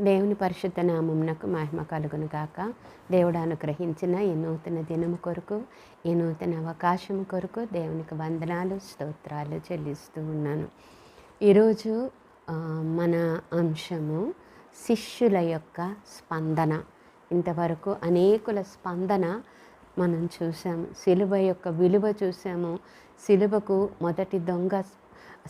దేవుని పరిశుద్ధ నామమునకు మహిమ కలుగును గాక. దేవుడు అనుగ్రహించిన ఈ నూతన దినము కొరకు, ఈ నూతన అవకాశం కొరకు దేవునికి వందనాలు, స్తోత్రాలు చెల్లిస్తూ ఉన్నాను. ఈరోజు మన అంశము శిష్యుల యొక్క స్పందన. ఇంతవరకు అనేకుల స్పందన మనం చూసాము. సిలువ యొక్క విలువ చూసాము. సిలువకు మొదటి దొంగ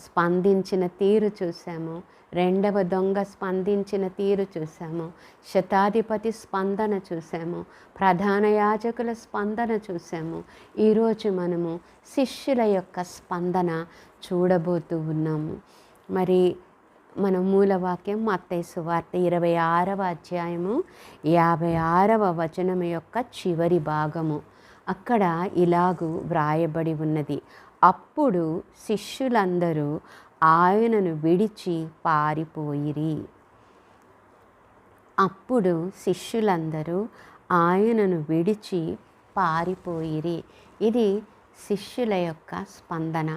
స్పందించిన తీరు చూసాము. రెండవ దొంగ స్పందించిన తీరు చూసాము. శతాధిపతి స్పందన చూసాము. ప్రధాన యాజకుల స్పందన చూసాము. ఈరోజు మనము శిష్యుల యొక్క స్పందన చూడబోతూ ఉన్నాము. మరి మన మూలవాక్యం మత్తయి సువార్త 26వ అధ్యాయము 56వ వచనం యొక్క చివరి భాగము. అక్కడ ఇలాగూ వ్రాయబడి ఉన్నది: అప్పుడు శిష్యులందరూ ఆయనను విడిచి పారిపోయిరి. అప్పుడు శిష్యులందరూ ఆయనను విడిచి పారిపోయిరి. ఇది శిష్యుల యొక్క స్పందన.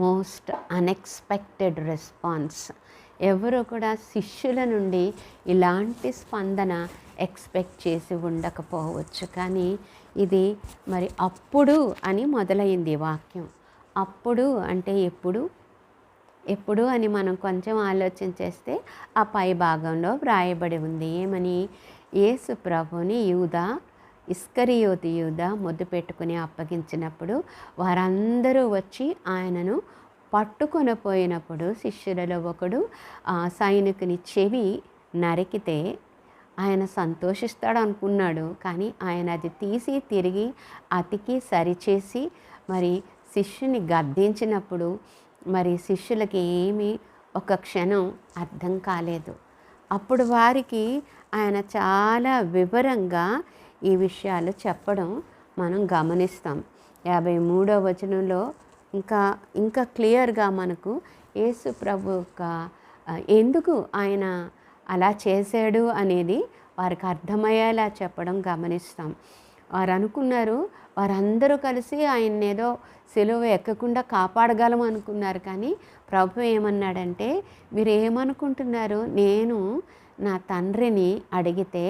Most unexpected response. ఎవరు కూడా శిష్యుల నుండి ఇలాంటి స్పందన ఎక్స్పెక్ట్ చేసి ఉండకపోవచ్చు. కానీ ఇది మరి అప్పుడు అని మొదలైంది వాక్యం. అప్పుడు అంటే ఎప్పుడు అని మనం కొంచెం ఆలోచన చేస్తే ఆ పై భాగంలో వ్రాయబడి ఉంది. ఏమని? యేసు ప్రభుని ఇస్కరియోతు యూదా ముద్దు పెట్టుకుని అప్పగించినప్పుడు వారందరూ వచ్చి ఆయనను పట్టుకొని పోయినప్పుడు శిష్యులలో ఒకడు సైనికుని చెవి నరికితే ఆయన సంతోషిస్తాడు అనుకున్నాడు. కానీ ఆయన అది తీసి తిరిగి అతికి సరిచేసి మరి శిష్యుని గద్దించినప్పుడు మరి శిష్యులకి ఏమీ ఒక క్షణం అర్థం కాలేదు. అప్పుడు వారికి ఆయన చాలా వివరంగా ఈ విషయాలు చెప్పడం మనం గమనిస్తాం. 53వ వచనంలో ఇంకా క్లియర్గా మనకు యేసు ప్రభు యొక్క ఎందుకు ఆయన అలా చేశాడు అనేది వారికి అర్థమయ్యేలా చెప్పడం గమనిస్తాం. వారు అనుకున్నారు, వారందరూ కలిసి ఆయన ఏదో సిలువ ఎక్కకుండా కాపాడగలం అనుకున్నారు. కానీ ప్రభు ఏమన్నాడంటే, మీరు ఏమనుకుంటున్నారు? నేను నా తండ్రిని అడిగితే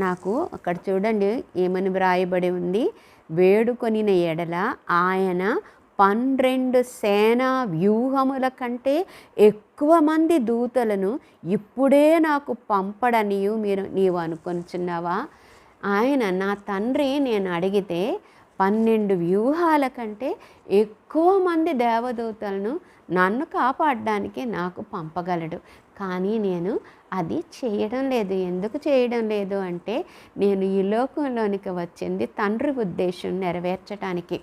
నాకు, అక్కడ చూడండి ఏమని వ్రాయబడి ఉంది, వేడుకొనిన ఎడల ఆయన 12 సేనా వ్యూహముల కంటే ఎక్కువ మంది దూతలను ఇప్పుడే నాకు పంపడనియు నీవు అనుకొనుచున్నావా? ఆయన, నా తండ్రి నేను అడిగితే 12 వ్యూహాల కంటే ఎక్కువ మంది దేవదూతలను నన్ను కాపాడడానికి నాకు పంపగలడు. కానీ నేను అది చేయడం లేదు. ఎందుకు చేయడం లేదు అంటే, నేను ఈ లోకంలోనికి వచ్చింది తండ్రి ఉద్దేశం నెరవేర్చడానికి.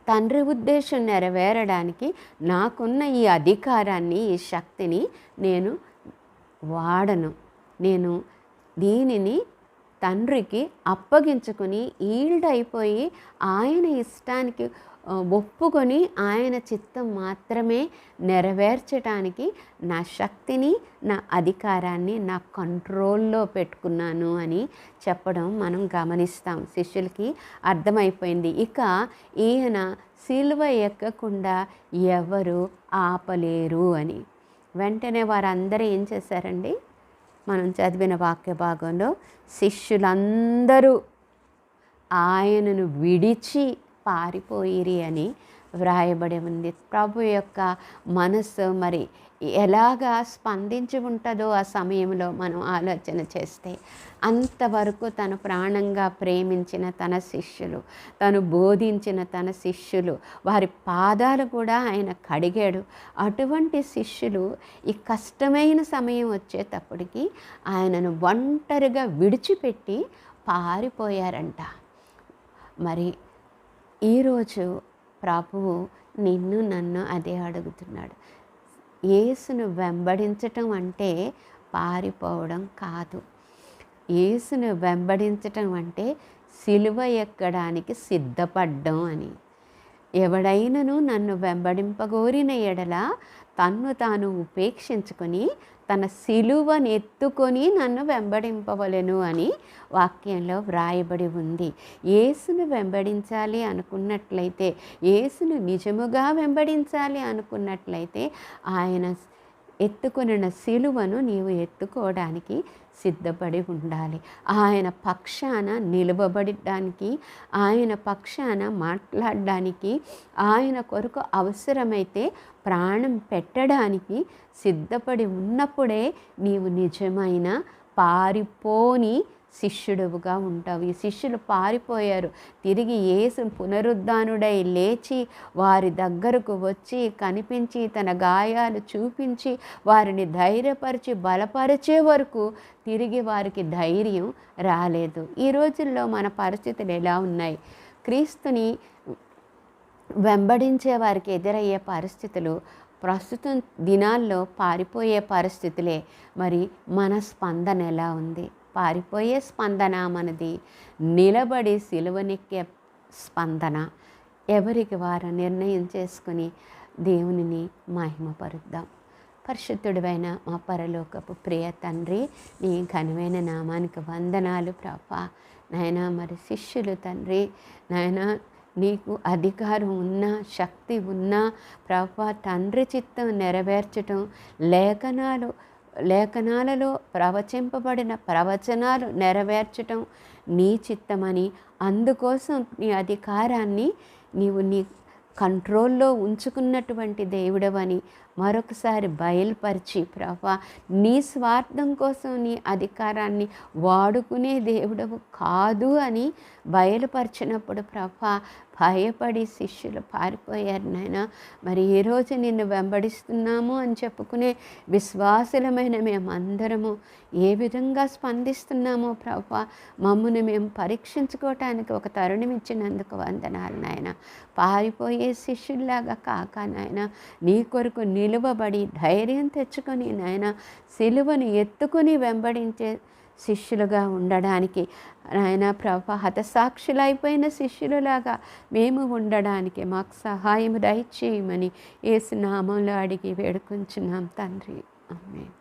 తండ్రి ఉద్దేశం నెరవేరడానికి నాకున్న ఈ అధికారాన్ని, ఈ శక్తిని నేను వాడను. నేను దీనిని తండ్రికి అప్పగించుకొని ఈల్డ్ అయిపోయి ఆయన ఇష్టానికి ఒప్పుకొని ఆయన చిత్తం మాత్రమే నెరవేర్చడానికి నా శక్తిని, నా అధికారాన్ని నా కంట్రోల్లో పెట్టుకున్నాను అని చెప్పడం మనం గమనిస్తాం. శిష్యులకి అర్థమైపోయింది. ఇక ఈయన సిలువ ఎక్కకుండా ఎవరు ఆపలేరు అని. వెంటనే వారందరూ ఏం చేశారండి? మనం చదివిన వాక్య భాగంలో శిష్యులందరూ ఆయనను విడిచి పారిపోయిరి అని వ్రాయబడి ఉంది. ప్రభు యొక్క మనస్సు మరి ఎలాగా స్పందించి ఉంటుందో ఆ సమయంలో మనం ఆలోచన చేస్తే, అంతవరకు తను ప్రాణంగా ప్రేమించిన తన శిష్యులు, తను బోధించిన తన శిష్యులు, వారి పాదాలు కూడా ఆయన కడిగాడు. అటువంటి శిష్యులు ఈ కష్టమైన సమయం వచ్చేటప్పటికి ఆయనను ఒంటరిగా విడిచిపెట్టి పారిపోయారంట. మరి ఈరోజు ప్రభువు నిన్ను నన్ను అదే అడుగుతున్నాడు. యేసును వెంబడించటం అంటే పారిపోవడం కాదు. యేసును వెంబడించటం అంటే సిలువ ఎక్కడానికి సిద్ధపడ్డం అని. ఎవడైనను నన్ను వెంబడింపగోరిన ఎడల తన్ను తాను ఉపేక్షించుకొని తన సిలువను ఎత్తుకొని నన్ను వెంబడింపవలెను అని వాక్యంలో వ్రాయబడి ఉంది. యేసును వెంబడించాలి అనుకున్నట్లయితే, యేసును నిజముగా వెంబడించాలి అనుకున్నట్లయితే ఆయన ఎత్తుకొనిన సిలువను నీవు ఎత్తుకోవడానికి సిద్ధపడి ఉండాలి. ఆయన పక్షాన నిలబడడానికి, ఆయన పక్షాన మాట్లాడడానికి, ఆయన కొరకు అవసరమైతే ప్రాణం పెట్టడానికి సిద్ధపడి ఉన్నప్పుడే నీవు నిజమైన పారిపోని శిష్యుడుగా ఉంటావు. ఈ శిష్యులు పారిపోయారు. తిరిగి యేసు పునరుద్ధానుడై లేచి వారి దగ్గరకు వచ్చి కనిపించి తన గాయాలు చూపించి వారిని ధైర్యపరిచి బలపరిచే వరకు తిరిగి వారికి ధైర్యం రాలేదు. ఈ రోజుల్లో మన పరిస్థితులు ఎలా ఉన్నాయి? క్రీస్తుని వెంబడించే వారికి ఎదురయ్యే పరిస్థితులు ప్రస్తుతం దినాల్లో పారిపోయే పరిస్థితులే. మరి మన స్పందన ఎలా ఉంది? పారిపోయే స్పందన మనది, నిలబడి సిలువనెక్కే స్పందన? ఎవరికి వారు నిర్ణయం చేసుకుని దేవునిని మహిమపరుద్దాం. పరిశుద్ధుడైన మా పరలోకపు ప్రియ తండ్రి, నీ ఘనమైన నామానికి వందనాలు ప్రభా. నాయనా, మరి శిష్యులు తండ్రి, నాయనా నీకు అధికారం ఉన్నా, శక్తి ఉన్నా ప్రభా తండ్రి చిత్తం నెరవేర్చటం, లేఖనాలలో ప్రవచింపబడిన ప్రవచనాలు నెరవేర్చటం నీ చిత్తమని, అందుకోసం నీ అధికారాన్ని నీవు నీ కంట్రోల్లో ఉంచుకున్నటువంటి దేవుడవని మరొకసారి బయలుపరిచి ప్రభా, నీ స్వార్థం కోసం నీ అధికారాన్ని వాడుకునే దేవుడవు కాదు అని బయలుపరిచినప్పుడు ప్రభా, భయపడి శిష్యులు పారిపోయారు నాయన. మరి ఈరోజు నిన్ను వెంబడిస్తున్నాము అని చెప్పుకునే విశ్వాసులమైన మేమందరము ఏ విధంగా స్పందిస్తున్నామో ప్రభా, మమ్మల్ని మేము పరీక్షించుకోవటానికి ఒక తరుణం ఇచ్చినందుకు వందనాలు నాయన. పారిపోయే శిష్యుల్లాగా కాక నాయన, నీ కొరకు నిలువబడి ధైర్యం తెచ్చుకొని నాయన, సిలువను ఎత్తుకుని వెంబడించే శిష్యులుగా ఉండడానికి నాయన ప్రభా, హతసాక్షులైపోయిన శిష్యులలాగా మేము ఉండడానికి మాకు సహాయం దయచేయమని యేసు నామంలో అడిగి వేడుకుంటున్నాం తండ్రి. ఆమేన్.